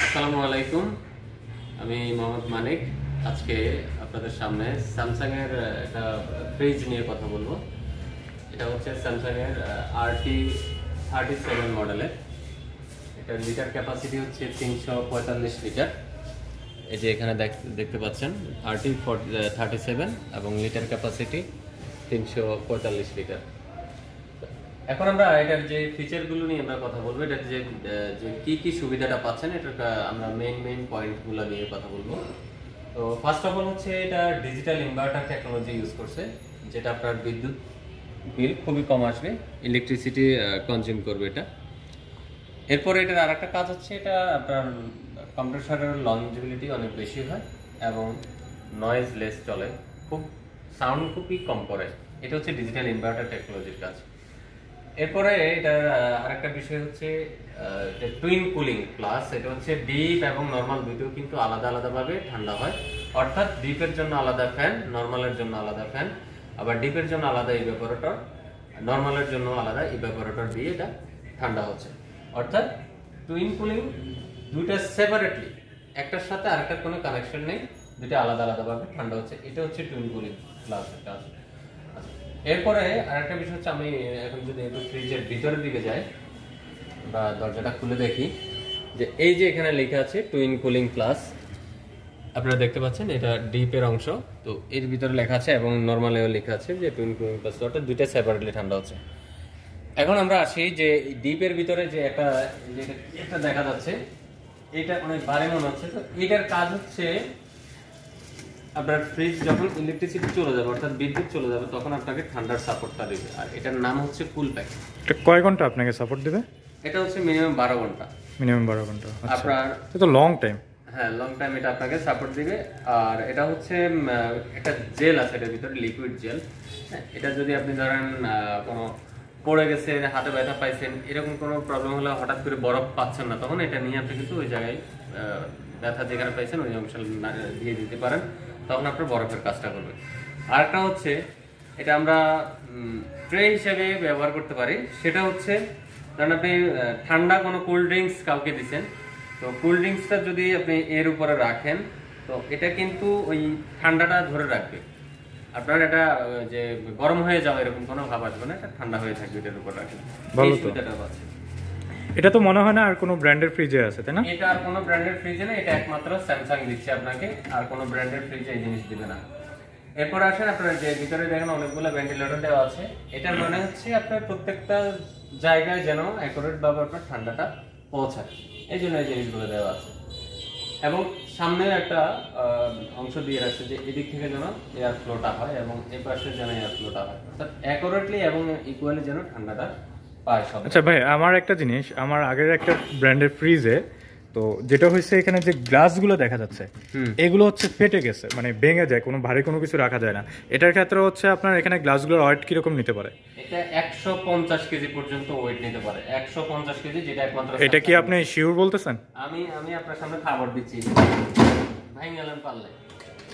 আসসালামু আলাইকুম। আমি মোহাম্মদ মানিক। আজকে আপনাদের সামনে স্যামসাং এর একটা ফ্রিজ নিয়ে কথা বলবো। এটা হচ্ছে স্যামসাং এর RT37 মডেলের। এটার লিটার ক্যাপাসিটি হচ্ছে 345 লিটার। এই যে এখানে দেখতে পাচ্ছেন RT37 এবং লিটার ক্যাপাসিটি 345 লিটার। এখন আমরা এটার যে ফিচারগুলো নিয়ে আমরা কথা বলবো, এটার যে কি সুবিধাটা পাচ্ছেন, এটার আমরা মেইন পয়েন্টগুলো নিয়ে কথা বলবো। তো ফার্স্ট অফ অল হচ্ছে এটা ডিজিটাল ইনভার্টার টেকনোলজি ইউজ করছে, যেটা আপনার বিদ্যুৎ বিল খুবই কম আসবে, ইলেকট্রিসিটি কনজিউম করবে এটা। এরপরে এটার আরেকটা কাজ হচ্ছে, এটা আপনার কম্প্রেসরের লংজিবিলিটি অনেক বেশি হয় এবং নয়েজ লেস চলে, খুব সাউন্ড খুবই কম করে। এটা হচ্ছে ডিজিটাল ইনভার্টার টেকনোলজির কাজ। এরপরে এটার আরেকটা বিষয় হচ্ছে টুইন কুলিং প্লাস, এটা হচ্ছে ডিপ এবং নরমাল দুটোও কিন্তু আলাদা ভাবে ঠান্ডা হয়। অর্থাৎ ডিপের জন্য আলাদা ফ্যান, নরমালের জন্য আলাদা ফ্যান, আবার ডিপের জন্য আলাদা ইভাপোরেটর, নরমালের জন্য আলাদা ইভাপোরেটর দিয়ে এটা ঠান্ডা হচ্ছে। অর্থাৎ টুইন কুলিং দুইটা সেপারেটলি, একটার সাথে আরেকটার কোনো কানেকশন নেই, দুইটা আলাদাভাবে ঠান্ডা হচ্ছে। এটা হচ্ছে টুইন কুলিং প্লাস একটা আছে। এরপরে আরেকটা বিষয় হচ্ছে, আমি এখন যদি একটু ফ্রিজের ভিতরের দিকে যাই বা দরজাটা খুলে দেখি, যে এই যে এখানে লেখা আছে টুইন কুলিং প্লাস, আপনারা দেখতে পাচ্ছেন এটা ডিপের অংশ, তো এর ভিতরে লেখা আছে এবং নরমালেও লেখা আছে যে টুইন কুলিং প্লাস, অর্থাৎ দুইটা সেপারেটলি ঠান্ডা হচ্ছে। এখন আমরা আসি যে ডিপের ভিতরে যে একটা দেখা যাচ্ছে, এটা অনেক ভারী মনে হচ্ছে। তো এটার কাজ হচ্ছে, আপনার ফ্রিজ যখন ইলেকট্রিসিটি চলে যাবে, অর্থাৎ বিদ্যুৎ চলে যাবে, তখন আপনাকে ঠান্ডার সাপোর্টটা দেবে। আর এটার নাম হচ্ছে কুল প্যাক। এটা কয় ঘন্টা আপনাকে সাপোর্ট দিবে? এটা হচ্ছে মিনিমাম 12 ঘন্টা। মিনিমাম 12 ঘন্টা। আপনার এটা তো লং টাইম। হ্যাঁ, লং টাইম এটা আপনাকে সাপোর্ট দিবে। আর এটা হচ্ছে একটা জেল আছে এটার ভিতরে, লিকুইড জেল। হ্যাঁ, এটা যদি আপনি ধরেন কোনো পড়ে গেছে, হাতে ব্যথা পাইছেন, এরকম কোনো প্রবলেম হলে, হঠাৎ করে বরফ পাচ্ছেন না, তখন এটা নিয়ে আপনি কিন্তু ওই জায়গায় ব্যথা যেখানে পাইছেন ওই অংশ দিয়ে দিতে পারেন, তখন আপনার বরফের কাজটা করবে। আরেকটা হচ্ছে, এটা আমরা ট্রে হিসেবে ব্যবহার করতে পারি। সেটা হচ্ছে, ধরেন আপনি ঠান্ডা কোনো কোল্ড ড্রিঙ্কস কাউকে দিচ্ছেন, তো কোল্ড ড্রিঙ্কসটা যদি আপনি এর উপরে রাখেন, তো এটা কিন্তু ওই ঠান্ডাটা ধরে রাখবে। আপনার এটা যে গরম হয়ে যাবে এরকম কোনো ভাব আসবে না, এটা ঠান্ডা হয়ে থাকবে এটার উপর রাখলে। ভালো তো। এটা তো মনে হয় না আর কোনো ব্র্যান্ডের ফ্রিজে আছে, তাই না? এটা আর কোনো ব্র্যান্ডের ফ্রিজে না, এটা একমাত্র স্যামসাং দিচ্ছে আপনাকে, আর কোনো ব্র্যান্ডের ফ্রিজে এই জিনিস দিবে না। এরপর আসেন, আপনার যে ভিতরে দেখেন অনেকগুলো ভেন্টিলেটর দেওয়া আছে। এটার মানে হচ্ছে আপনার প্রত্যেকটা জায়গায় যেন অ্যাকুরেট ভাবে আপনার ঠান্ডাটা পৌঁছায়, এই জন্য এই জিনিসগুলো দেওয়া আছে। এবং সামনে একটা অংশ দিয়ে রাখছে যে এদিক থেকে যেন এয়ার ফ্লোটা হয় এবং এই পাশে যেন এয়ার ফ্লোটা হয়, অর্থাৎ অ্যাকুরেটলি এবং ইকুয়ালি যেন ঠান্ডাটা পায় সব। আচ্ছা ভাই, আমার একটা জিনিস, আমার আগের একটা ব্র্যান্ডের ফ্রিজে তো যেটা হয়েছে, এখানে যে গ্লাসগুলো দেখা যাচ্ছে এগুলো হচ্ছে ফেটে গেছে, মানে ভেঙে যায়, কোনো ভারী কোনো কিছু রাখা যায় না। এটার ক্ষেত্রে হচ্ছে আপনার এখানে গ্লাসগুলোর ওয়েট কিরকম নিতে পারে? এটা 150 কেজি পর্যন্ত ওয়েট নিতে পারে। 150 কেজি, যেটা একমাত্র। এটা কি আপনি শিওর বলতেছেন? আমি আপনার সামনে খাবার দিচ্ছি, ভাই গেলেন পারলে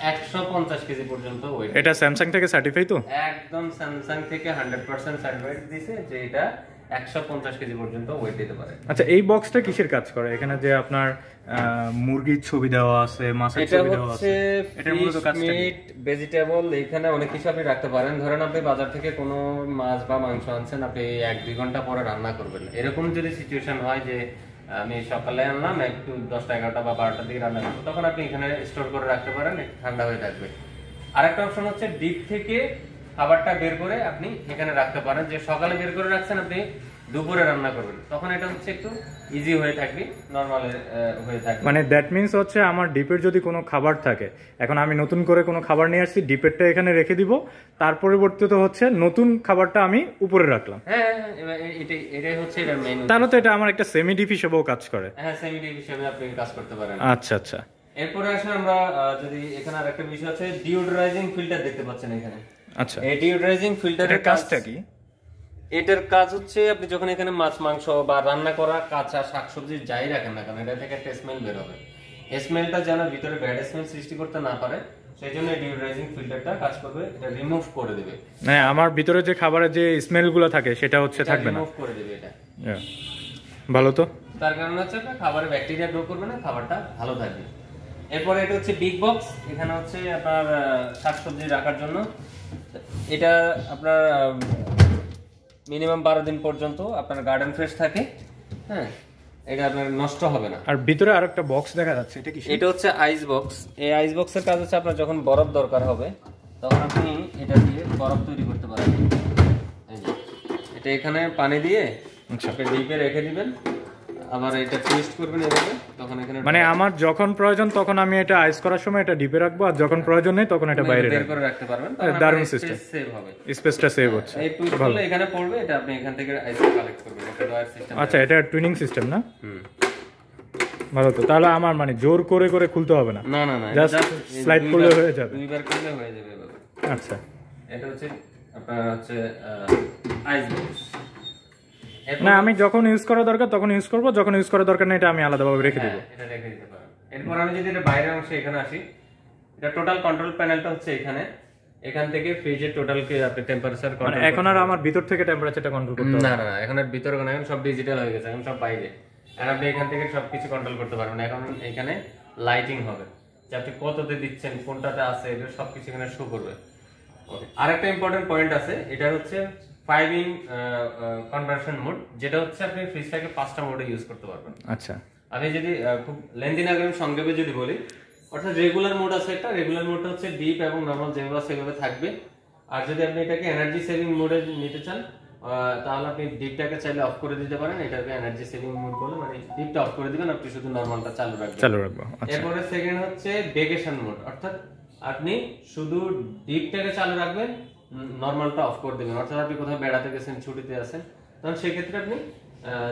150 কেজি পর্যন্ত ওয়েট। এটা স্যামসাং থেকে সার্টিফাই তো? একদম স্যামসাং থেকে 100% সার্টিফাইড দিয়েছে যে এটা 150 কেজি পর্যন্ত ওয়েট দিতে পারে। আচ্ছা, এই বক্সটা কিসের কাজ করে? এখানে যে আপনার মুরগির ছবি দেওয়া আছে, মাছের ছবি দেওয়া আছে, এটা মূলত কাজটা মিট, ভেজিটেবল, এখানে অনেক কিছু আপনি রাখতে পারেন। ধরেন আপনি বাজার থেকে কোনো মাছ বা মাংস আনছেন, আপনি 1-2 ঘন্টা পরে রান্না করবেন, এরকম যদি সিচুয়েশন হয় যে আমি সকালে আনলাম, একটু 10টা 11টা বা 12টার দিকে রান্না করবো, তখন আপনি এখানে স্টোর করে রাখতে পারেন, ঠান্ডা হয়ে থাকবে। আরেকটা অপশন হচ্ছে, ডিপ থেকে খাবারটা বের করে আপনি এখানে রাখতে পারেন, যে সকালে বের করে রাখছেন, আপনি দুপুরে রান্না করবেন, তখন এটা হচ্ছে একটু ইজি হয়ে থাকবে, নরমাল হয়ে থাকবে। মানে দ্যাট মিন্স হচ্ছে, আমার ডিপের যদি কোনো খাবার থাকে, এখন আমি নতুন করে কোনো খাবার নিয়ে আসছি, ডিপেরটা এখানে রেখে দিব, তার পরিবর্তিত হচ্ছে নতুন খাবারটা আমি উপরে রাখলাম। হ্যাঁ, এটাই হচ্ছে এর মেইন। তাহলে তো এটা আমার একটা সেমি ডিপ হিসেবেও কাজ করে। হ্যাঁ, সেমি ডিপ হিসেবে আপনি কাজ করতে পারেন। আচ্ছা আচ্ছা। এরপরে আসলে আমরা যদি এখানে আরেকটা বিষয় আছে, ডিওডোরাইজিং ফিল্টার দেখতে পাচ্ছেন এখানে। আচ্ছা, এই ডিওডোরাইজিং ফিল্টারের কাজটা কি? এটার কাজ হচ্ছে, আপনি যখন এখানে মাছ মাংস বা রান্না করা কাঁচা শাকসবজি যাই রাখেন না কেন, এটা থেকে একটা স্মেল বের হবে। স্মেলটা যেন ভিতরে ব্যাড স্মেল সৃষ্টি করতে না পারে, সেই জন্য ডিওডোরাইজিং ফিল্টারটা কাজ করবে, এটা রিমুভ করে দেবে। মানে আমার ভিতরে যে খাবারের যে স্মেলগুলো থাকে সেটা হচ্ছে থাকবে না, রিমুভ করে দেবে এটা। ভালো তো। তার কারণে হচ্ছে আপনার খাবারে ব্যাকটেরিয়া গ্রো করবে না, খাবারটা ভালো থাকবে। এরপরে এটা হচ্ছে বিগ বক্স, এখানে হচ্ছে আপনার শাকসবজি রাখার জন্য। এটা আপনার মিনিমাম 12 দিন পর্যন্ত আপনার গার্ডেন ফ্রেশ থাকে। হ্যাঁ, এটা আপনার নষ্ট হবে না। আর ভিতরে আরেকটা বক্স দেখা যাচ্ছে, এটা কি? এটা হচ্ছে আইস বক্স। এই আইস বক্সের কাজ হচ্ছে আপনার যখন বরফ দরকার হবে তখন আপনি এটা দিয়ে বরফ তৈরি করতে পারেন। এটা এখানে পানি দিয়ে আপনি ডিপে রেখে দিবেন, আবার এটা টুইস্ট করবেন এভাবে, তখন এখানে মানে আমার যখন প্রয়োজন তখন আমি এটা আইস করার সময় এটা ডিপে রাখবো, আর যখন প্রয়োজন নেই তখন এটা বাইরে বের করে রাখতে পারবেন। দারুণ সিস্টেম, সেভ হবে, স্পেসটা সেভ হচ্ছে। এই টুইস্ট করলে এখানে পড়বে, এটা আপনি এখান থেকে আইস কালেক্ট করবেন। এটা ডয়ার সিস্টেম। আচ্ছা, এটা টুইনিং সিস্টেম না? ভালো তো। তাহলে আমার মানে জোর করে করে খুলতে হবে না, না না না, জাস্ট স্লাইড করলে হয়ে যাবে। দুইবার করলে হয়ে যাবে এভাবে। আচ্ছা, এটা হচ্ছে আপনার হচ্ছে আইস বক্স। না আমি যখন ইউজ করা দরকার তখন ইউজ করব, যখন ইউজ করা দরকার না এটা আমি আলাদাভাবে রেখে দেব। এটা রেখে দিতে পারেন। এরপর আমি যদি এটা বাইরের অংশে এখানে আসি, এটা টোটাল কন্ট্রোল প্যানেলটা হচ্ছে এখানে। এখান থেকে ফ্রিজের টোটাল কে আপনি টেম্পারেচার কন্ট্রোল, মানে এখন আর আমার ভিতর থেকে টেম্পারেচারটা কন্ট্রোল করতে হবে না না, এখন আর ভিতরে কোনো, এখন সব ডিজিটাল হয়ে গেছে, এখন সব বাইরে। আর আপনি এখান থেকে সবকিছু কন্ট্রোল করতে পারবেন। এখন এখানে লাইটিং হবে যে আপনি কততে দিচ্ছেন, কোনটাতে আছে, এটা সবকিছু এখানে শো করবে। ওকে, আরেকটা ইম্পর্টেন্ট পয়েন্ট আছে, এটা হচ্ছে 5 in কনভার্সন মোড, যেটা হচ্ছে আপনি ফ্রিজটাকে 5টা মোডে ইউজ করতে পারবেন। আচ্ছা, আমি যদি খুব লেন্থি না করে সংক্ষেপে যদি বলি, অর্থাৎ রেগুলার মোড আছে একটা, রেগুলার মোডটা হচ্ছে ডিপ এবং নরমাল যেভাবে আছে সেভাবে থাকবে। আর যদি আপনি এটাকে এনার্জি সেভিং মোডে নিতে চান তাহলে আপনি ডিপটাকে চাইলে অফ করে দিতে পারেন। এটাকে এনার্জি সেভিং মোড বলে, মানে ডিপটা অফ করে দিবেন, আপনি শুধু নরমালটা চালু রাখবো। এরপরে সেকেন্ড হচ্ছে ভেকেশন মোড, অর্থাৎ আপনি শুধু ডিপটাকে চালু রাখবেন, নরমালটা অফ করে দিবেন। অর্থাৎ আপনি কোথাও বেড়াতে গেছেন, ছুটিতে আছেন, তখন সেক্ষেত্রে আপনি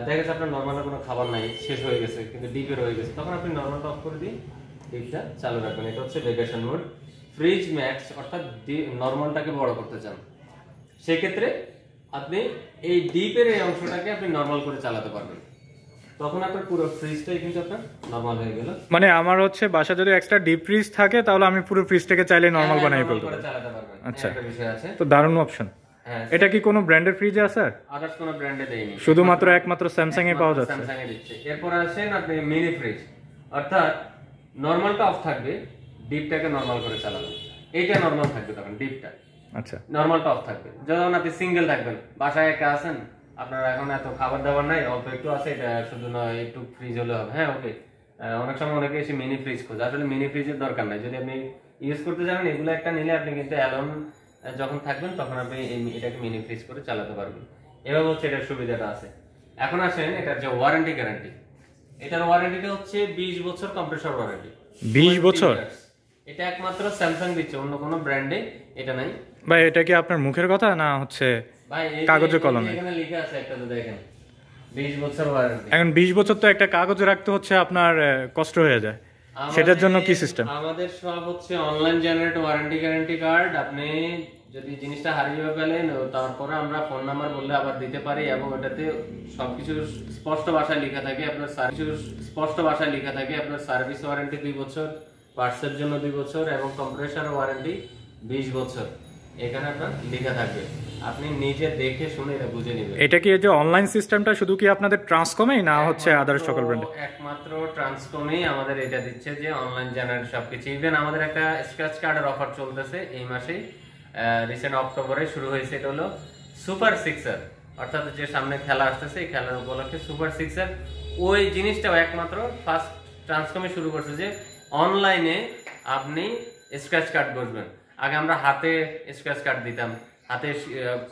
দেখা যাচ্ছে আপনার নরমালের কোনো খাবার নাই, শেষ হয়ে গেছে, কিন্তু ডিপে রয়ে গেছে, তখন আপনি নরমালটা অফ করে দিয়ে ডিপটা চালু রাখবেন। এটা হচ্ছে ভেকেশন মোড। ফ্রিজ ম্যাক্স, অর্থাৎ নরমালটাকে বড় করতে চান, সেক্ষেত্রে আপনি এই ডিপের এই অংশটাকে আপনি নরমাল করে চালাতে পারবেন, তখন আপনার পুরো ফ্রিজটাই কিন্তু আপনার নরমাল হয়ে গেল। মানে আমার হচ্ছে বাসা যদি এক্সট্রা ডিপ ফ্রিজ থাকে তাহলে আমি পুরো ফ্রিজটাকে চাইলে নরমাল বানাই ফেলতে পারবো, চালাতে পারবেন। আচ্ছা, একটা বিষয় আছে, তো দারুণ অপশন। এটা কি কোনো ব্র্যান্ডের ফ্রিজে আছে? আদার্স কোনো ব্র্যান্ডে দেয়নি, শুধুমাত্র একমাত্র স্যামসাং এ পাওয়া যাচ্ছে। স্যামসাং এ দিচ্ছে। এরপর আসেন আপনি মিনি ফ্রিজ, অর্থাৎ নরমালটা অফ থাকবে, ডিপটাকে নরমাল করে চালাবেন। এইটা নরমাল থাকবে, তখন ডিপটা, আচ্ছা, নরমালটা অফ থাকবে। যখন আপনি সিঙ্গেল থাকবেন, বাসায় একা আছেন, আপনার এখন এত খাবার দাবার নাই, অল্প একটু আছে, এটা শুধু নয় একটু ফ্রিজ হলে হবে। হ্যাঁ, ওকে, অনেক সময় অনেকে এসে মিনি ফ্রিজ খোঁজে, আসলে মিনি ফ্রিজের দরকার নাই। যদি আপনি ইউজ করতে জানেন, এগুলো একটা নিলে আপনি কিন্তু অ্যালোন যখন থাকবেন তখন আপনি এটাকে মিনি ফ্রিজ করে চালাতে পারবেন। এভাবে হচ্ছে এটার সুবিধাটা আছে। এখন আসেন এটার যে ওয়ারেন্টি গ্যারান্টি, এটার ওয়ারেন্টিটা হচ্ছে 20 বছর কম্প্রেসর ওয়ারেন্টি। 20 বছর? এটা একমাত্র স্যামসাং দিচ্ছে, অন্য কোনো ব্র্যান্ডে এটা নাই। ভাই এটা কি আপনার মুখের কথা না হচ্ছে ভাই কাগজে কলমে? এখানে লেখা আছে একটা, তো দেখেন 20 বছর ওয়ারেন্টি। এখন 20 বছর তো একটা কাগজে রাখতে হচ্ছে আপনার কষ্ট হয়ে যায়, সেটার জন্য কি সিস্টেম? আমাদের সব হচ্ছে online generate warranty guarantee card. আপনি যদি জিনিসটা হারিয়ে ফেলেন, তারপরে আমরা ফোন নাম্বার বললে আবার দিতে পারি, এবং এটাতে সবকিছু স্পষ্ট ভাষায় লেখা থাকে। আপনার সার্ভিস ওয়ারেন্টি 2 বছর, পার্টসের জন্য 2 বছর, এবং কম্প্রেসর ওয়ারেন্টি 20 বছর এখানে আপনার লেখা থাকবে। আপনি নিজে দেখে শুনে এটা বুঝে নেবেন। এটা কি এই যে অনলাইন সিস্টেমটা শুধু কি আপনাদের ট্রান্সকমেই না হচ্ছে আদার্স সকল ব্র্যান্ডে? একমাত্র ট্রান্সকমেই আমাদের এটা দিচ্ছে যে অনলাইন জেনারেট সবকিছু। ইভেন আমাদের একটা স্ক্র্যাচ কার্ডের অফার চলতেছে এই মাসেই, রিসেন্ট অক্টোবরে শুরু হয়েছে। এটা হলো সুপার সিক্সার, অর্থাৎ যে সামনে খেলা আসতেছে, এই খেলার উপলক্ষে সুপার সিক্সার ওই জিনিসটাও একমাত্র ফার্স্ট ট্রান্সকমে শুরু করছে যে অনলাইনে আপনি স্ক্র্যাচ কার্ড বসবেন। আগে আমরা হাতে স্ক্র্যাচ কার্ড দিতাম, হাতে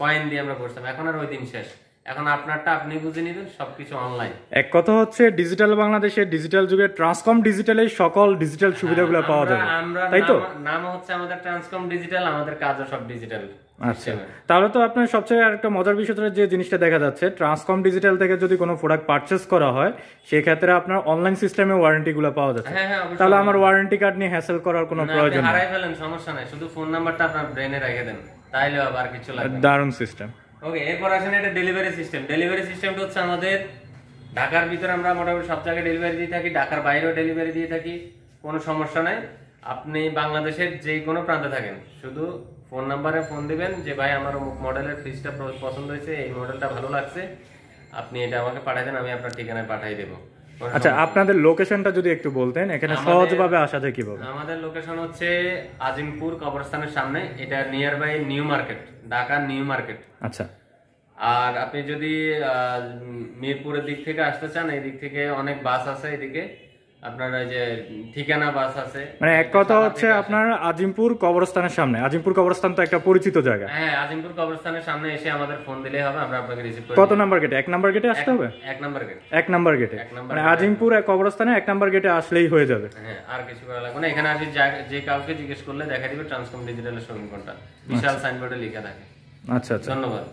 কয়েন দিয়ে আমরা করতাম, এখন আর ওই দিন শেষ। এখন আপনারটা আপনি বুঝে নেবেন, সবকিছু অনলাইন। এক কথা হচ্ছে ডিজিটাল বাংলাদেশে, ডিজিটাল যুগে ট্রান্সকম ডিজিটালে সকল ডিজিটাল সুবিধাগুলো পাওয়া যাবে, তাই তো? নাম হচ্ছে আমাদের ট্রান্সকম ডিজিটাল, আমাদের কাজও সব ডিজিটাল। আচ্ছা, তাহলে তো আপনার সবচেয়ে আরেকটা মজার বিষয়টা যে জিনিসটা দেখা যাচ্ছে, ট্রান্সকম ডিজিটাল থেকে যদি কোনো প্রোডাক্ট পারচেজ করা হয় সেক্ষেত্রে আপনার অনলাইন সিস্টেমে ওয়ারেন্টি গুলো পাওয়া যাচ্ছে। তাহলে আমার ওয়ারেন্টি কার্ড নিয়ে হ্যাসেল করার কোনো প্রয়োজন নেই। হারাই ফেলেন সমস্যা নাই, শুধু ফোন নাম্বারটা আপনার ব্রেনে রেখে দেন, তাইলে আবার কিছু লাগবে না। দারুণ সিস্টেম। ওকে, এরপর আসেন এটা ডেলিভারি সিস্টেম। ডেলিভারি সিস্টেমটা হচ্ছে আমাদের ঢাকার ভিতরে আমরা মোটামুটি সব জায়গায় ডেলিভারি দিয়ে থাকি, ঢাকার বাইরেও ডেলিভারি দিয়ে থাকি, কোনো সমস্যা নাই। আপনি বাংলাদেশের যে কোনো প্রান্তে থাকেন, শুধু ফোন নাম্বারে ফোন দিবেন যে ভাই আমার অমুক মডেলের ফ্রিজটা পছন্দ হয়েছে, এই মডেলটা ভালো লাগছে, আপনি এটা আমাকে পাঠিয়ে দেন, আমি আপনার ঠিকানায় পাঠিয়ে দেবো। আচ্ছা, আপনাদের লোকেশনটা যদি একটু বলতেন, এখানে সহজভাবে আসা যায় কিভাবে? আমাদের লোকেশন হচ্ছে আজিমপুর কবরস্থানের সামনে, এটা near by New Market, Dhaka New Market. আচ্ছা। আর আপনি যদি মিরপুরের দিক থেকে আসতে চান, এই দিক থেকে অনেক বাস আছে, এদিকে আপনার ওই যে ঠিকানা বাস আছে। মানে এক কথা হচ্ছে আপনার আজিমপুর কবরস্থানের সামনে, আজিমপুর কবরস্থান তো একটা পরিচিত জায়গা। হ্যাঁ, আজিমপুর কবরস্থানের সামনে এসে আমাদের ফোন দিলেই হবে, আমরা আপনাকে রিসিভ করে। কত নাম্বার গেটে? 1 নাম্বার গেটে আসতে হবে? 1 নাম্বার গেট। 1 নাম্বার গেটে, মানে আজিমপুর কবরস্থানে 1 নাম্বার গেটে আসলেই হয়ে যাবে। হ্যাঁ, আর কিছু করা লাগবে না। এখানে আসি যে কাউকে জিজ্ঞেস করলে দেখা দিবে ট্রান্সকম ডিজিটালের শোরুম কোনটা, বিশাল সাইনবোর্ডে লেখা থাকে। আচ্ছা আচ্ছা, ধন্যবাদ।